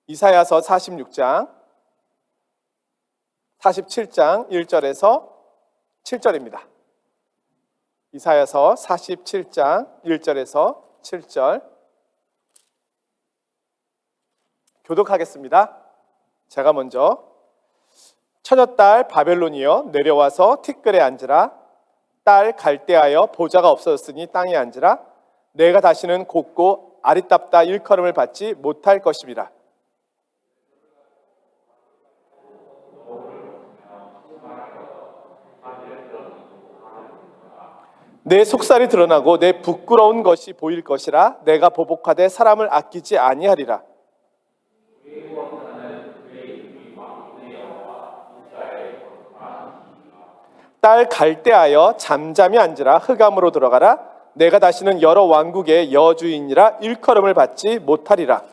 이사야서 46장 47장 1절에서 7절입니다. 이사야서 47장 1절에서 7절 교독하겠습니다. 제가 먼저 처녀딸 바벨론이여 내려와서 티끌에 앉으라. 딸 갈대하여 보좌가 없어졌으니 땅에 앉으라. 내가 다시는 곱고 아리따다 일컬음을 받지 못할 것임이라. 내 속살이 드러나고 내 부끄러운 것이 보일 것이라. 내가 보복하되 사람을 아끼지 아니하리라. 딸 갈대하여 잠잠히 앉으라. 흑암으로 들어가라. 내가 다시는 여러 왕국의 여주인이라 일컬음을 받지 못하리라.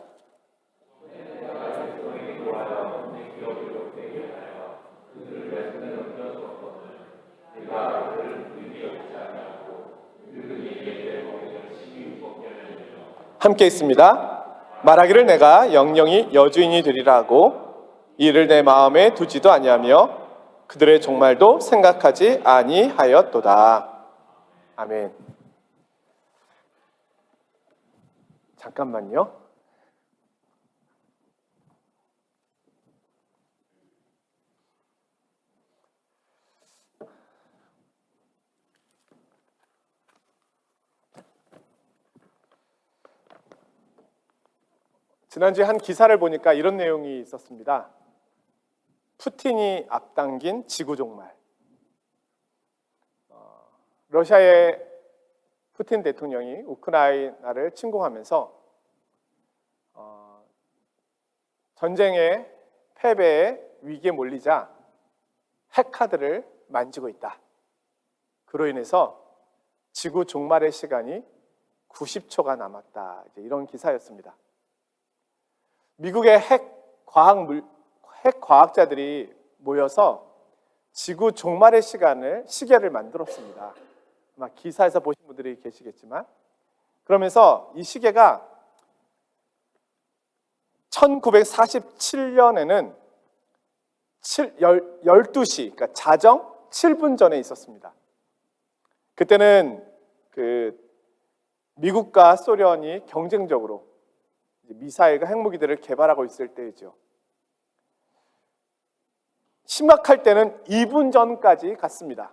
함께 있습니다. 말하기를 내가 영영이 여주인이 되리라 하고 이를 내 마음에 두지도 아니하며 그들의 종말도 생각하지 아니하였도다. 아멘. 잠깐만요. 지난주에 한 기사를 보니까 이런 내용이 있었습니다. 푸틴이 앞당긴 지구 종말. 러시아의 푸틴 대통령이 우크라이나를 침공하면서 전쟁의 패배의 위기에 몰리자 핵카드를 만지고 있다. 그로 인해서 지구 종말의 시간이 90초가 남았다. 이런 기사였습니다. 미국의 핵과학자들이 모여서 지구 종말의 시계를 만들었습니다. 아마 기사에서 보신 분들이 계시겠지만, 그러면서 이 시계가 1947년에는 12시, 그러니까 자정 7분 전에 있었습니다. 그때는 미국과 소련이 경쟁적으로 미사일과 핵무기들을 개발하고 있을 때이죠. 심각할 때는 2분 전까지 갔습니다.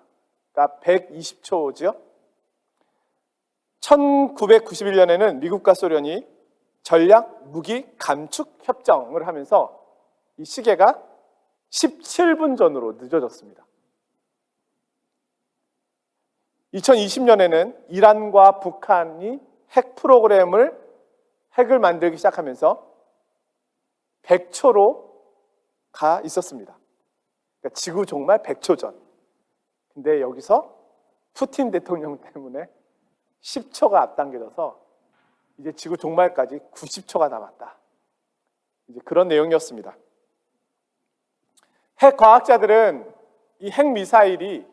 그러니까 120초죠. 1991년에는 미국과 소련이 전략 무기 감축 협정을 하면서 이 시계가 17분 전으로 늦어졌습니다. 2020년에는 이란과 북한이 핵을 만들기 시작하면서 100초로 가 있었습니다. 그러니까 지구 종말 100초 전. 근데 여기서 푸틴 대통령 때문에 10초가 앞당겨져서 이제 지구 종말까지 90초가 남았다. 이제 그런 내용이었습니다. 핵과학자들은 이 핵미사일이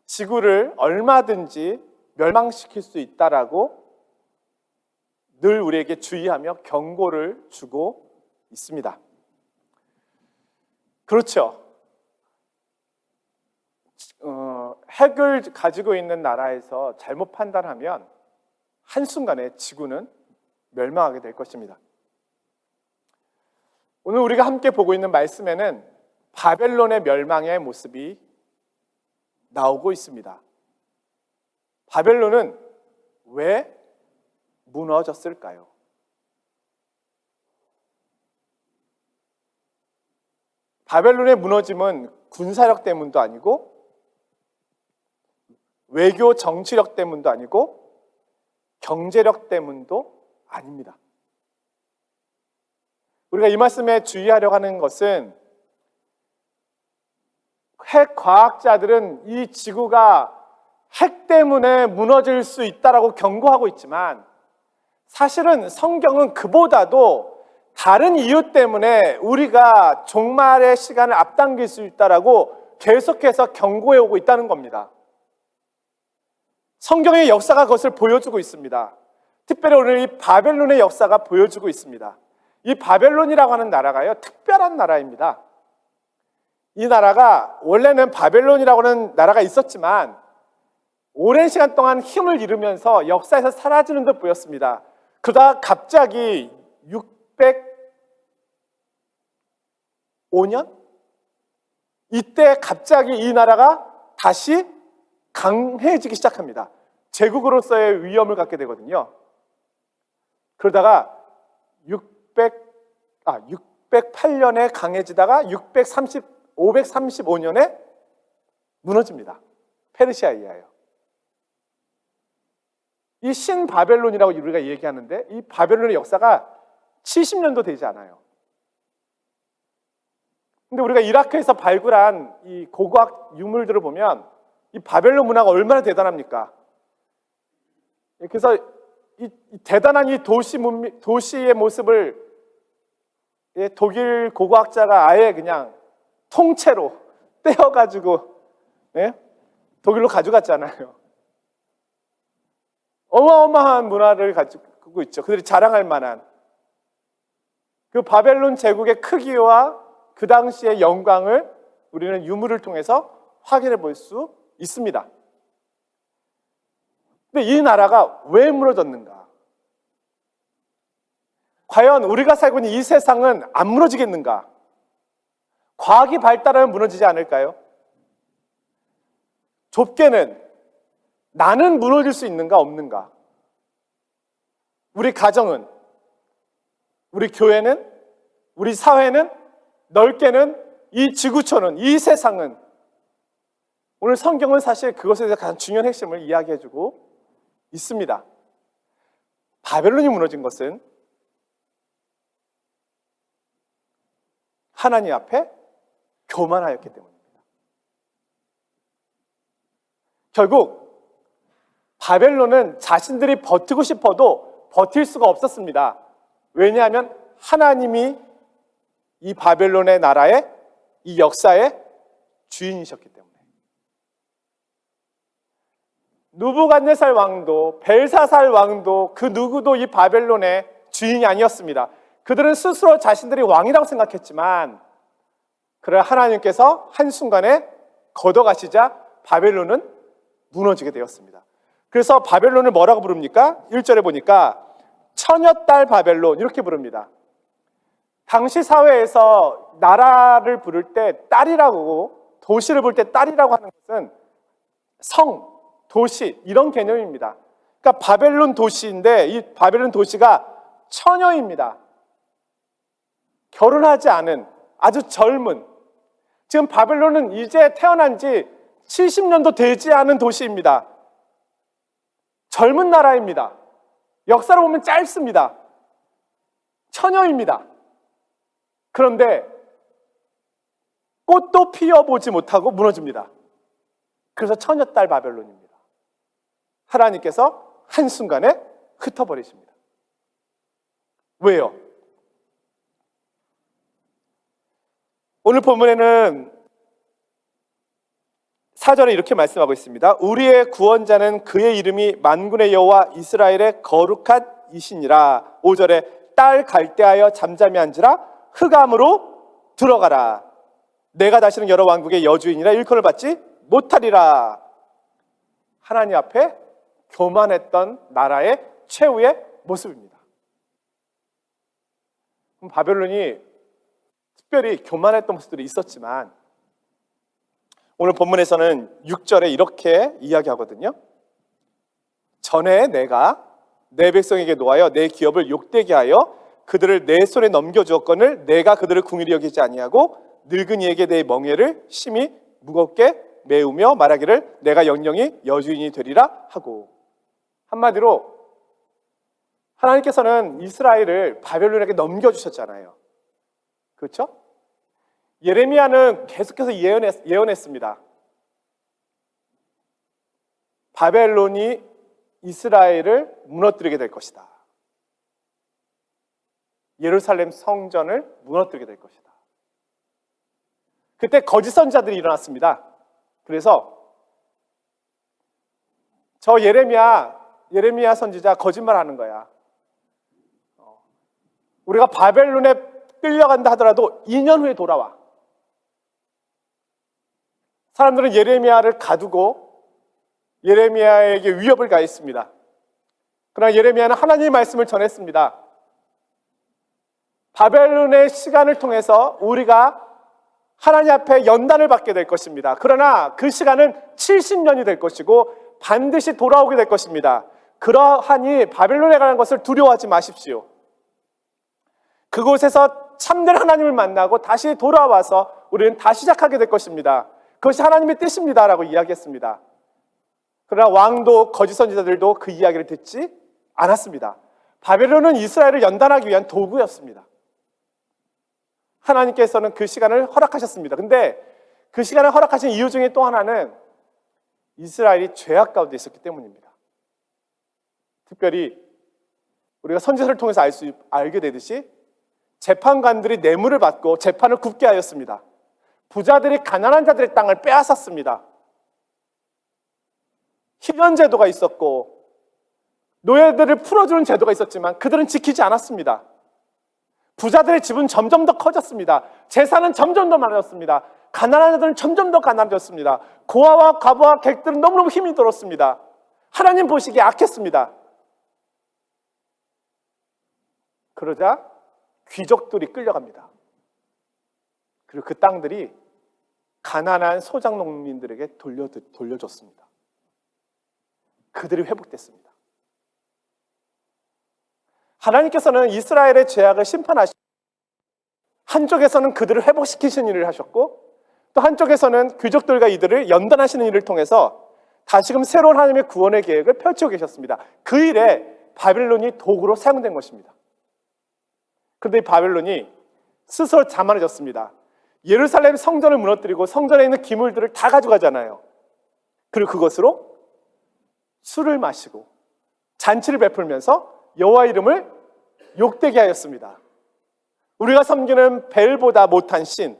지구를 얼마든지 멸망시킬 수 있다라고 늘 우리에게 주의하며 경고를 주고 있습니다. 그렇죠. 핵을 가지고 있는 나라에서 잘못 판단하면 한순간에 지구는 멸망하게 될 것입니다. 오늘 우리가 함께 보고 있는 말씀에는 바벨론의 멸망의 모습이 나오고 있습니다. 바벨론은 왜 무너졌을까요? 바벨론의 무너짐은 군사력 때문도 아니고 외교 정치력 때문도 아니고 경제력 때문도 아닙니다. 우리가 이 말씀에 주의하려고 하는 것은 핵과학자들은 이 지구가 핵 때문에 무너질 수 있다라고 경고하고 있지만 사실은 성경은 그보다도 다른 이유 때문에 우리가 종말의 시간을 앞당길 수 있다라고 계속해서 경고해 오고 있다는 겁니다. 성경의 역사가 그것을 보여주고 있습니다. 특별히 오늘 이 바벨론의 역사가 보여주고 있습니다. 이 바벨론이라고 하는 나라가요, 특별한 나라입니다. 이 나라가 원래는 바벨론이라고 하는 나라가 있었지만 오랜 시간 동안 힘을 잃으면서 역사에서 사라지는 듯 보였습니다. 그러다 갑자기 605년? 이때 갑자기 이 나라가 다시 강해지기 시작합니다. 제국으로서의 위엄을 갖게 되거든요. 그러다가 608년에 강해지다가 535년에 무너집니다. 페르시아에 의하여. 이 신바벨론이라고 우리가 얘기하는데 이 바벨론의 역사가 70년도 되지 않아요. 근데 우리가 이라크에서 발굴한 이 고고학 유물들을 보면 이 바벨론 문화가 얼마나 대단합니까? 그래서 이 대단한 이 도시의 모습을 독일 고고학자가 아예 그냥 통째로 떼어가지고 독일로 가져갔잖아요. 어마어마한 문화를 가지고 있죠. 그들이 자랑할 만한 그 바벨론 제국의 크기와 그 당시의 영광을 우리는 유물을 통해서 확인해 볼 수 있습니다. 근데 이 나라가 왜 무너졌는가? 과연 우리가 살고 있는 이 세상은 안 무너지겠는가? 과학이 발달하면 무너지지 않을까요? 좁게는 나는 무너질 수 있는가 없는가? 우리 가정은, 우리 교회는, 우리 사회는, 넓게는 이 지구촌은, 이 세상은. 오늘 성경은 사실 그것에 대해서 가장 중요한 핵심을 이야기해주고 있습니다. 바벨론이 무너진 것은 하나님 앞에 교만하였기 때문입니다. 결국 바벨론은 자신들이 버티고 싶어도 버틸 수가 없었습니다. 왜냐하면 하나님이 이 바벨론의 나라의 이 역사의 주인이셨기 때문에. 누부갓네살 왕도 벨사살 왕도 그 누구도 이 바벨론의 주인이 아니었습니다. 그들은 스스로 자신들이 왕이라고 생각했지만 그러나 하나님께서 한순간에 걷어가시자 바벨론은 무너지게 되었습니다. 그래서 바벨론을 뭐라고 부릅니까? 1절에 보니까 처녀딸 바벨론 이렇게 부릅니다. 당시 사회에서 나라를 부를 때 딸이라고, 도시를 부를 때 딸이라고 하는 것은 성, 도시 이런 개념입니다. 그러니까 바벨론 도시인데 이 바벨론 도시가 처녀입니다. 결혼하지 않은 아주 젊은, 지금 바벨론은 이제 태어난 지 70년도 되지 않은 도시입니다. 젊은 나라입니다. 역사로 보면 짧습니다. 처녀입니다. 그런데 꽃도 피워보지 못하고 무너집니다. 그래서 처녀딸 바벨론입니다. 하나님께서 한순간에 흩어버리십니다. 왜요? 오늘 본문에는 4절에 이렇게 말씀하고 있습니다. 우리의 구원자는 그의 이름이 만군의 여호와 이스라엘의 거룩한 이시니라. 5절에 딸 갈대하여 잠잠히 앉으라. 흑암으로 들어가라. 내가 다시는 여러 왕국의 여주인이라 일컬을 받지 못하리라. 하나님 앞에 교만했던 나라의 최후의 모습입니다. 바벨론이 특별히 교만했던 모습들이 있었지만 오늘 본문에서는 6절에 이렇게 이야기하거든요. 전에 내가 내 백성에게 노하여 내 기업을 욕되게 하여 그들을 내 손에 넘겨주었거늘 내가 그들을 궁일이 여기지 아니하고 늙은이에게 내 멍에를 심히 무겁게 메우며 말하기를 내가 영영이 여주인이 되리라 하고. 한마디로 하나님께서는 이스라엘을 바벨론에게 넘겨주셨잖아요. 그렇죠? 예레미야는 계속해서 예언했습니다. 바벨론이 이스라엘을 무너뜨리게 될 것이다. 예루살렘 성전을 무너뜨리게 될 것이다. 그때 거짓 선지자들이 일어났습니다. 그래서 저 예레미야 선지자 거짓말하는 거야. 우리가 바벨론에 끌려간다 하더라도 2년 후에 돌아와. 사람들은 예레미야를 가두고 예레미야에게 위협을 가했습니다. 그러나 예레미야는 하나님의 말씀을 전했습니다. 바벨론의 시간을 통해서 우리가 하나님 앞에 연단을 받게 될 것입니다. 그러나 그 시간은 70년이 될 것이고 반드시 돌아오게 될 것입니다. 그러하니 바벨론에 가는 것을 두려워하지 마십시오. 그곳에서 참된 하나님을 만나고 다시 돌아와서 우리는 다시 시작하게 될 것입니다. 그것이 하나님의 뜻입니다 라고 이야기했습니다. 그러나 왕도 거짓 선지자들도 그 이야기를 듣지 않았습니다. 바벨론은 이스라엘을 연단하기 위한 도구였습니다. 하나님께서는 그 시간을 허락하셨습니다. 근데 그 시간을 허락하신 이유 중에 또 하나는 이스라엘이 죄악 가운데 있었기 때문입니다. 특별히 우리가 선지서를 통해서 알게 되듯이 재판관들이 뇌물을 받고 재판을 굽게 하였습니다. 부자들이 가난한 자들의 땅을 빼앗았습니다. 희년제도가 있었고 노예들을 풀어주는 제도가 있었지만 그들은 지키지 않았습니다. 부자들의 집은 점점 더 커졌습니다. 재산은 점점 더 많아졌습니다. 가난한 자들은 점점 더 가난해졌습니다. 고아와 과부와 객들은 너무너무 힘이 들었습니다. 하나님 보시기에 악했습니다. 그러자 귀족들이 끌려갑니다. 그리고 그 땅들이 가난한 소작 농민들에게 돌려줬습니다. 그들이 회복됐습니다. 하나님께서는 이스라엘의 죄악을 심판하시고 한쪽에서는 그들을 회복시키시는 일을 하셨고 또 한쪽에서는 귀족들과 이들을 연단하시는 일을 통해서 다시금 새로운 하나님의 구원의 계획을 펼치고 계셨습니다. 그 일에 바벨론이 도구로 사용된 것입니다. 그런데 이 바벨론이 스스로 자만해졌습니다. 예루살렘 성전을 무너뜨리고 성전에 있는 기물들을 다 가져가잖아요. 그리고 그것으로 술을 마시고 잔치를 베풀면서 여호와 이름을 욕되게 하였습니다. 우리가 섬기는 벨보다 못한 신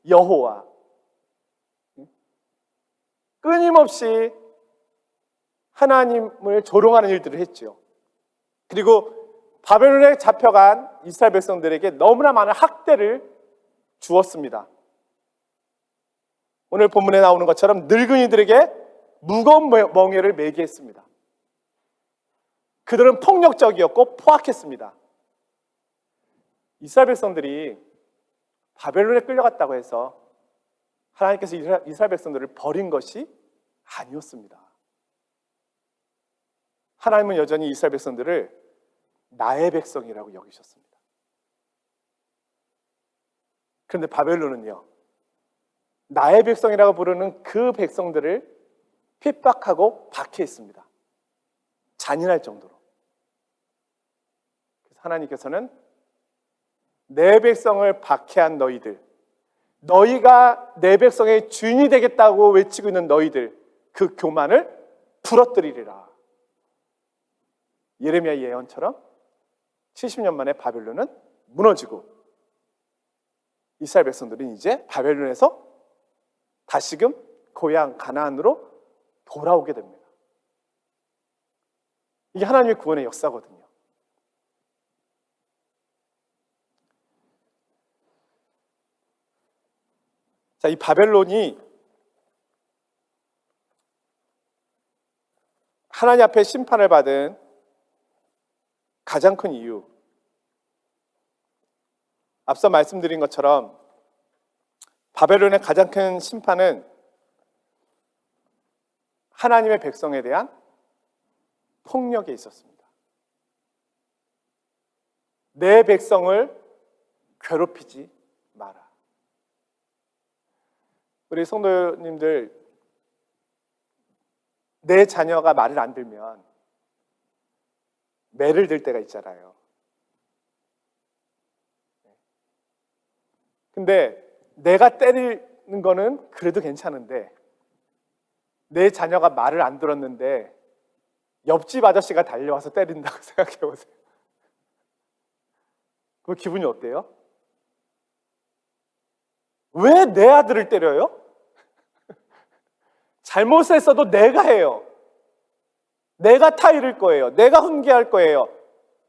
여호와, 끊임없이 하나님을 조롱하는 일들을 했죠. 그리고 바벨론에 잡혀간 이스라엘 백성들에게 너무나 많은 학대를 주었습니다. 오늘 본문에 나오는 것처럼 늙은이들에게 무거운 멍에를 매게 했습니다. 그들은 폭력적이었고 포악했습니다. 이스라엘 백성들이 바벨론에 끌려갔다고 해서 하나님께서 이스라엘 백성들을 버린 것이 아니었습니다. 하나님은 여전히 이스라엘 백성들을 나의 백성이라고 여기셨습니다. 그런데 바벨론은요, 나의 백성이라고 부르는 그 백성들을 핍박하고 박해했습니다. 잔인할 정도로. 그래서 하나님께서는 내 백성을 박해한 너희가 내 백성의 주인이 되겠다고 외치고 있는 너희들, 그 교만을 부러뜨리리라. 예레미야 예언처럼 70년 만에 바벨론은 무너지고 이스라엘 백성들은 이제 바벨론에서 다시금 고향 가나안으로 돌아오게 됩니다. 이게 하나님의 구원의 역사거든요. 자, 이 바벨론이 하나님 앞에 심판을 받은 가장 큰 이유, 앞서 말씀드린 것처럼 바벨론의 가장 큰 심판은 하나님의 백성에 대한 폭력에 있었습니다. 내 백성을 괴롭히지 마라. 우리 성도님들, 내 자녀가 말을 안 들면 매를 들 때가 있잖아요. 근데 내가 때리는 거는 그래도 괜찮은데 내 자녀가 말을 안 들었는데 옆집 아저씨가 달려와서 때린다고 생각해 보세요. 그 기분이 어때요? 왜 내 아들을 때려요? 잘못했어도 내가 해요. 내가 타이를 거예요. 내가 훈계할 거예요.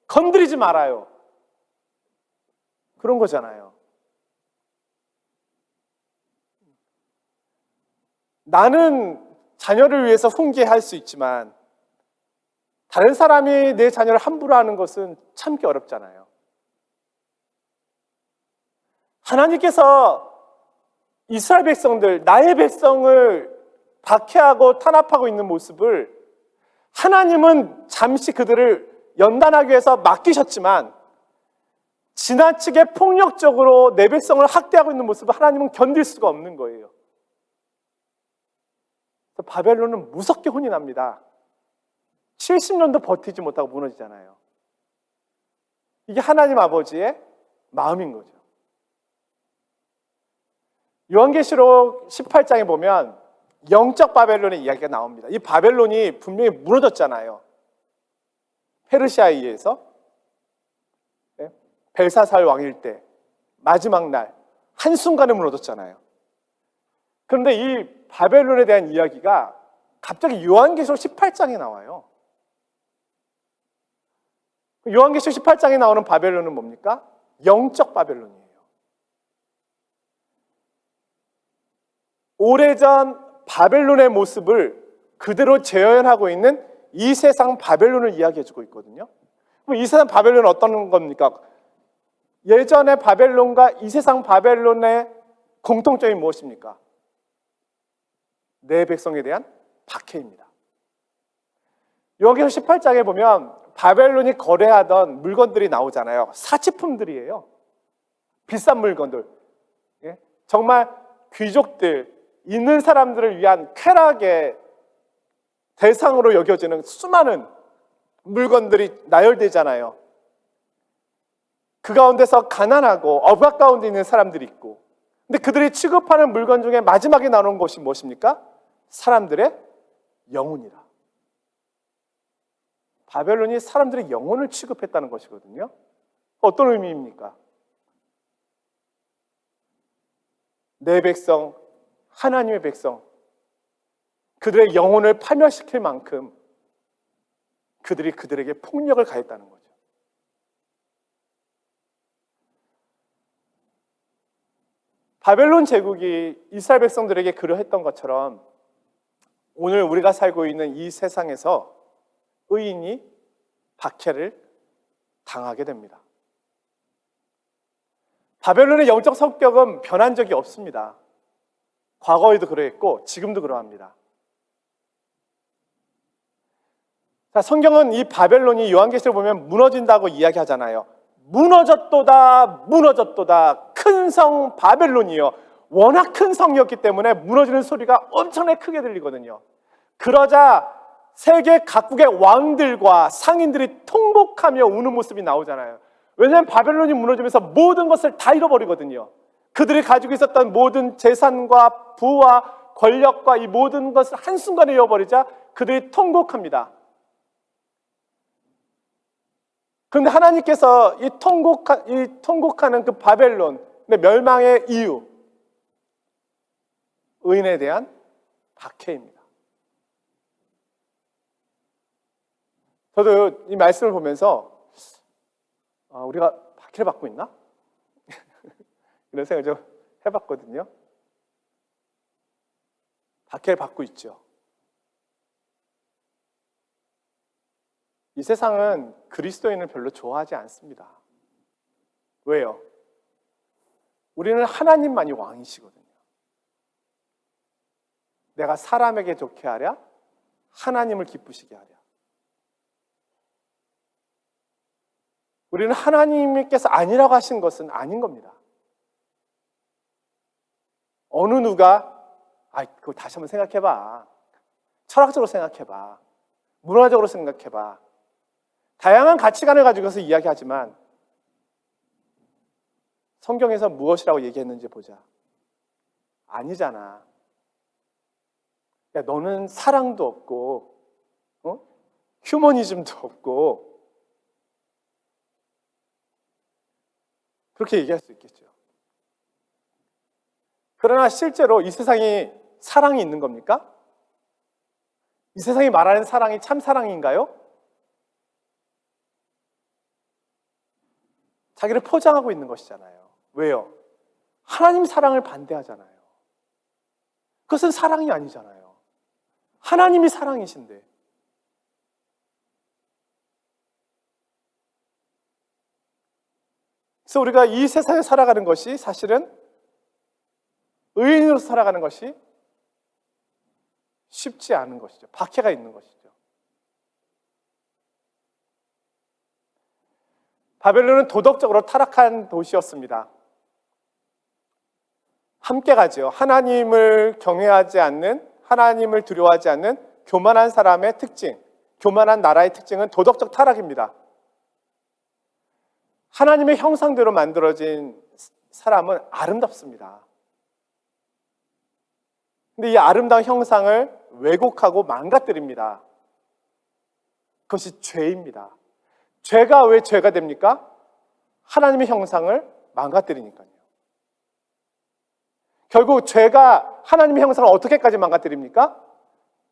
건드리지 말아요. 그런 거잖아요. 나는 자녀를 위해서 훈계할 수 있지만 다른 사람이 내 자녀를 함부로 하는 것은 참기 어렵잖아요. 하나님께서 이스라엘 백성들, 나의 백성을 박해하고 탄압하고 있는 모습을 하나님은 잠시 그들을 연단하기 위해서 맡기셨지만 지나치게 폭력적으로 내 백성을 학대하고 있는 모습을 하나님은 견딜 수가 없는 거예요. 그래서 바벨론은 무섭게 혼이 납니다. 70년도 버티지 못하고 무너지잖아요. 이게 하나님 아버지의 마음인 거죠. 요한계시록 18장에 보면 영적 바벨론의 이야기가 나옵니다. 이 바벨론이 분명히 무너졌잖아요. 페르시아에 의해서. 벨사살 왕일 때 마지막 날 한순간에 무너졌잖아요. 그런데 이 바벨론에 대한 이야기가 갑자기 요한계시록 18장에 나와요. 요한계시록 18장에 나오는 바벨론은 뭡니까? 영적 바벨론이에요. 오래전 바벨론의 모습을 그대로 재현하고 있는 이 세상 바벨론을 이야기해주고 있거든요. 그럼 이 세상 바벨론은 어떤 겁니까? 예전의 바벨론과 이 세상 바벨론의 공통점이 무엇입니까? 내 백성에 대한 박해입니다. 여기서 18장에 보면 바벨론이 거래하던 물건들이 나오잖아요. 사치품들이에요. 비싼 물건들. 정말 귀족들, 있는 사람들을 위한 쾌락의 대상으로 여겨지는 수많은 물건들이 나열되잖아요. 그 가운데서 가난하고 억압 가운데 있는 사람들이 있고, 근데 그들이 취급하는 물건 중에 마지막에 나오는 것이 무엇입니까? 사람들의 영혼이라. 바벨론이 사람들의 영혼을 취급했다는 것이거든요. 어떤 의미입니까? 내 백성, 하나님의 백성, 그들의 영혼을 파멸시킬 만큼 그들이 그들에게 폭력을 가했다는 거죠. 바벨론 제국이 이스라엘 백성들에게 그러했던 것처럼 오늘 우리가 살고 있는 이 세상에서 의인이 박해를 당하게 됩니다. 바벨론의 영적 성격은 변한 적이 없습니다. 과거에도 그러했고 지금도 그러합니다. 자, 성경은 이 바벨론이 요한계시를 보면 무너진다고 이야기하잖아요. 무너졌도다, 무너졌도다. 큰 성 바벨론이요. 워낙 큰 성이었기 때문에 무너지는 소리가 엄청나게 크게 들리거든요. 그러자 세계 각국의 왕들과 상인들이 통곡하며 우는 모습이 나오잖아요. 왜냐하면 바벨론이 무너지면서 모든 것을 다 잃어버리거든요. 그들이 가지고 있었던 모든 재산과 부와 권력과 이 모든 것을 한순간에 잃어버리자 그들이 통곡합니다. 그런데 하나님께서 이 통곡하는 그 바벨론의 멸망의 이유, 의인에 대한 박해입니다. 저도 이 말씀을 보면서 우리가 박해를 받고 있나? 이런 생각을 좀 해봤거든요. 박해를 받고 있죠. 이 세상은 그리스도인을 별로 좋아하지 않습니다. 왜요? 우리는 하나님만이 왕이시거든요. 내가 사람에게 좋게 하랴, 하나님을 기쁘시게 하랴. 우리는 하나님께서 아니라고 하신 것은 아닌 겁니다. 어느 누가 그거 다시 한번 생각해봐. 철학적으로 생각해봐. 문화적으로 생각해봐. 다양한 가치관을 가지고서 이야기하지만 성경에서 무엇이라고 얘기했는지 보자. 아니잖아. 야, 너는 사랑도 없고, 휴머니즘도 없고, 그렇게 얘기할 수 있겠죠. 그러나 실제로 이 세상에 사랑이 있는 겁니까? 이 세상이 말하는 사랑이 참 사랑인가요? 자기를 포장하고 있는 것이잖아요. 왜요? 하나님 사랑을 반대하잖아요. 그것은 사랑이 아니잖아요. 하나님이 사랑이신데. 그래서 우리가 이 세상에 살아가는 것이 사실은 의인으로 살아가는 것이 쉽지 않은 것이죠. 박해가 있는 것이죠. 바벨론은 도덕적으로 타락한 도시였습니다. 함께 가죠. 하나님을 경외하지 않는, 하나님을 두려워하지 않는 교만한 사람의 특징, 교만한 나라의 특징은 도덕적 타락입니다. 하나님의 형상대로 만들어진 사람은 아름답습니다. 근데 이 아름다운 형상을 왜곡하고 망가뜨립니다. 그것이 죄입니다. 죄가 왜 죄가 됩니까? 하나님의 형상을 망가뜨리니까요. 결국 죄가 하나님의 형상을 어떻게까지 망가뜨립니까?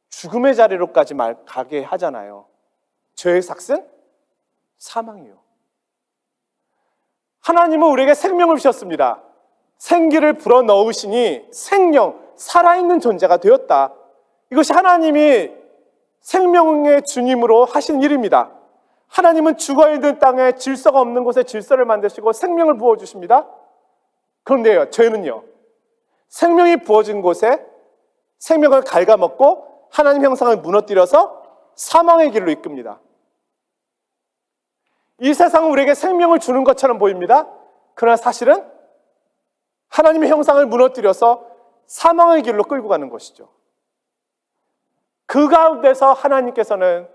죽음의 자리로까지 가게 하잖아요. 죄의 삭은 사망이요. 하나님은 우리에게 생명을 주셨습니다. 생기를 불어넣으시니 생명, 살아있는 존재가 되었다. 이것이 하나님이 생명의 주님으로 하신 일입니다. 하나님은 죽어있는 땅에 질서가 없는 곳에 질서를 만드시고 생명을 부어주십니다. 그런데요, 죄는요, 생명이 부어진 곳에 생명을 갉아먹고 하나님 형상을 무너뜨려서 사망의 길로 이끕니다. 이 세상은 우리에게 생명을 주는 것처럼 보입니다. 그러나 사실은 하나님의 형상을 무너뜨려서 사망의 길로 끌고 가는 것이죠. 그 가운데서 하나님께서는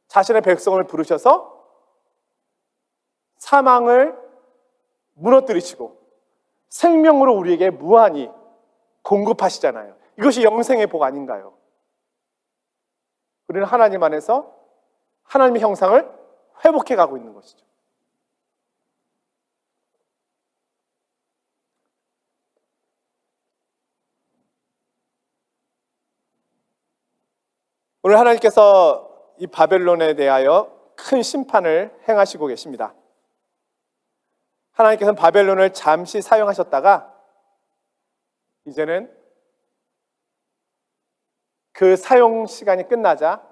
자신의 백성을 부르셔서 사망을 무너뜨리시고 생명으로 우리에게 무한히 공급하시잖아요. 이것이 영생의 복 아닌가요? 우리는 하나님 안에서 하나님의 형상을 회복해 가고 있는 것이죠. 오늘 하나님께서 이 바벨론에 대하여 큰 심판을 행하시고 계십니다. 하나님께서는 바벨론을 잠시 사용하셨다가 이제는 그 사용 시간이 끝나자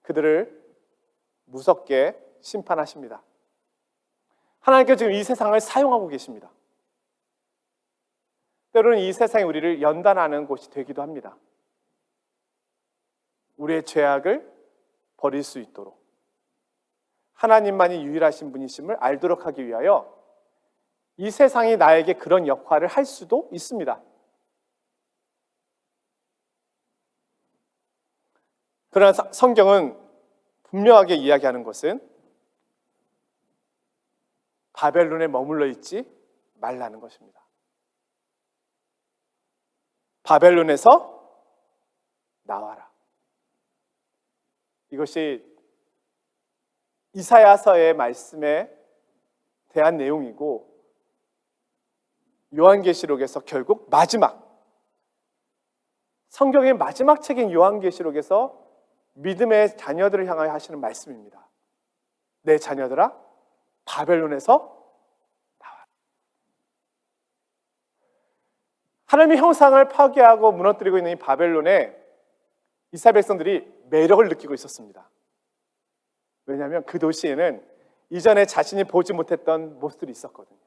그들을 무섭게 심판하십니다. 하나님께서 지금 이 세상을 사용하고 계십니다. 때로는 이 세상이 우리를 연단하는 곳이 되기도 합니다. 우리의 죄악을 버릴 수 있도록 하나님만이 유일하신 분이심을 알도록 하기 위하여 이 세상이 나에게 그런 역할을 할 수도 있습니다. 그러나 성경은 분명하게 이야기하는 것은 바벨론에 머물러 있지 말라는 것입니다. 바벨론에서 나와라. 이것이 이사야서의 말씀에 대한 내용이고 요한계시록에서 결국 마지막 성경의 마지막 책인 요한계시록에서 믿음의 자녀들을 향하여 하시는 말씀입니다. 내 자녀들아 바벨론에서 나와라. 하나님의 형상을 파괴하고 무너뜨리고 있는 이 바벨론에 이스라엘 백성들이 매력을 느끼고 있었습니다. 왜냐하면 그 도시에는 이전에 자신이 보지 못했던 모습들이 있었거든요.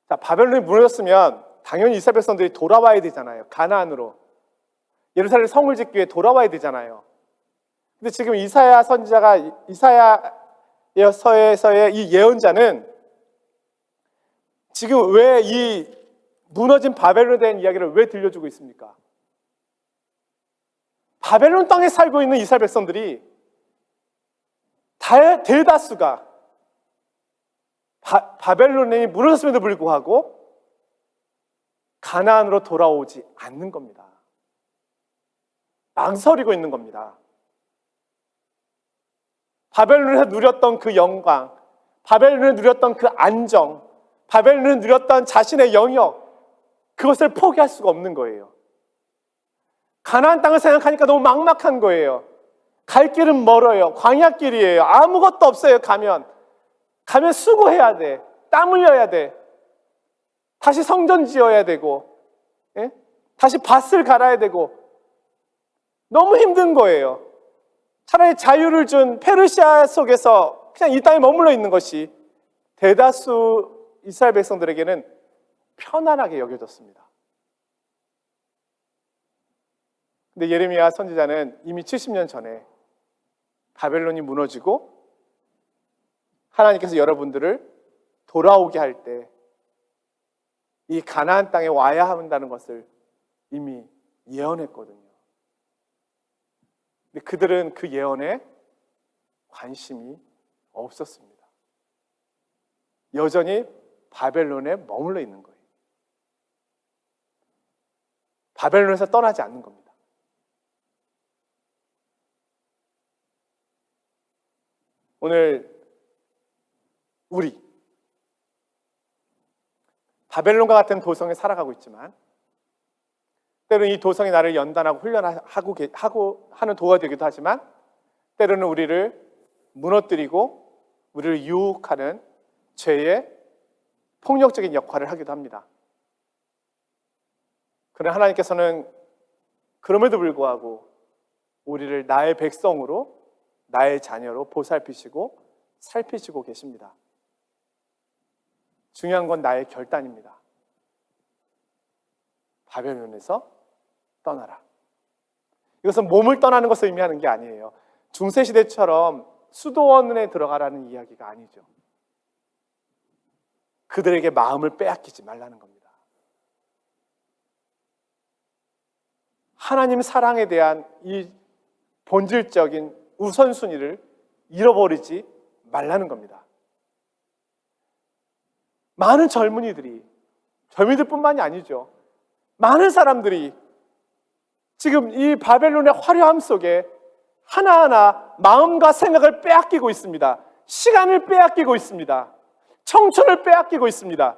자, 바벨론이 무너졌으면 당연히 이스라엘 백성들이 돌아와야 되잖아요. 가나안으로 예루살렘 성을 짓기 위해 돌아와야 되잖아요. 근데 지금 이사야 선지자가 이사야서에서의 이 예언자는 지금 왜 이 무너진 바벨론에 대한 이야기를 왜 들려주고 있습니까? 바벨론 땅에 살고 있는 이스라엘 백성들이 대다수가 바벨론이 무너졌음에도 불구하고 가나안으로 돌아오지 않는 겁니다. 망설이고 있는 겁니다. 바벨론에서 누렸던 그 영광, 바벨론에 누렸던 그 안정, 바벨론에 누렸던 자신의 영역, 그것을 포기할 수가 없는 거예요. 가나안 땅을 생각하니까 너무 막막한 거예요. 갈 길은 멀어요. 광야길이에요. 아무것도 없어요. 가면 가면 수고해야 돼. 땀 흘려야 돼. 다시 성전 지어야 되고, 예? 다시 밭을 갈아야 되고, 너무 힘든 거예요. 차라리 자유를 준 페르시아 속에서 그냥 이 땅에 머물러 있는 것이 대다수 이스라엘 백성들에게는 편안하게 여겨졌습니다. 근데 예레미야 선지자는 이미 70년 전에 바벨론이 무너지고 하나님께서 여러분들을 돌아오게 할 때 이 가나안 땅에 와야 한다는 것을 이미 예언했거든요. 근데 그들은 그 예언에 관심이 없었습니다. 여전히 바벨론에 머물러 있는 거예요. 바벨론에서 떠나지 않는 겁니다. 오늘 우리 바벨론과 같은 도성에 살아가고 있지만 때로는 이 도성이 나를 연단하고 훈련하고 하는 도가 되기도 하지만 때로는 우리를 무너뜨리고 우리를 유혹하는 죄의 폭력적인 역할을 하기도 합니다. 그러나 하나님께서는 그럼에도 불구하고 우리를 나의 백성으로, 나의 자녀로 보살피시고 살피시고 계십니다. 중요한 건 나의 결단입니다. 바벨론에서 떠나라. 이것은 몸을 떠나는 것을 의미하는 게 아니에요. 중세시대처럼 수도원에 들어가라는 이야기가 아니죠. 그들에게 마음을 빼앗기지 말라는 겁니다. 하나님 사랑에 대한 이 본질적인 우선순위를 잃어버리지 말라는 겁니다. 많은 젊은이들뿐만이 아니죠. 많은 사람들이 지금 이 바벨론의 화려함 속에 하나하나 마음과 생각을 빼앗기고 있습니다. 시간을 빼앗기고 있습니다. 청춘을 빼앗기고 있습니다.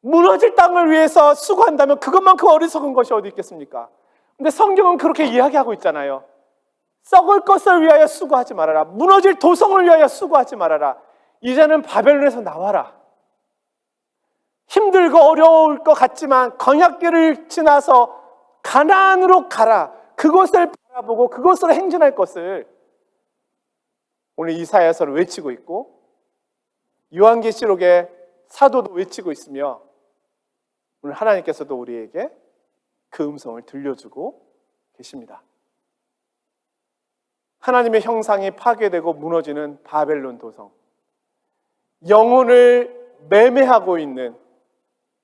무너질 땅을 위해서 수고한다면 그것만큼 어리석은 것이 어디 있겠습니까? 근데 성경은 그렇게 이야기하고 있잖아요. 썩을 것을 위하여 수고하지 말아라. 무너질 도성을 위하여 수고하지 말아라. 이제는 바벨론에서 나와라. 힘들고 어려울 것 같지만 광야길을 지나서 가나안으로 가라. 그곳을 바라보고 그곳으로 행진할 것을 오늘 이사야서를 외치고 있고 요한계시록의 사도도 외치고 있으며 오늘 하나님께서도 우리에게 그 음성을 들려주고 계십니다. 하나님의 형상이 파괴되고 무너지는 바벨론 도성, 영혼을 매매하고 있는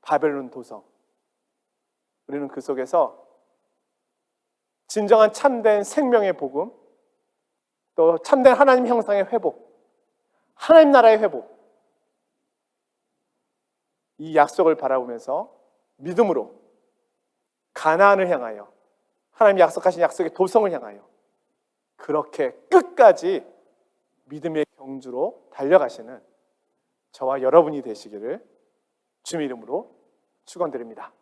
바벨론 도성, 우리는 그 속에서 진정한 참된 생명의 복음, 또 참된 하나님 형상의 회복, 하나님 나라의 회복, 이 약속을 바라보면서 믿음으로 가나안을 향하여, 하나님이 약속하신 약속의 도성을 향하여 그렇게 끝까지 믿음의 경주로 달려가시는 저와 여러분이 되시기를 주님의 이름으로 축원드립니다.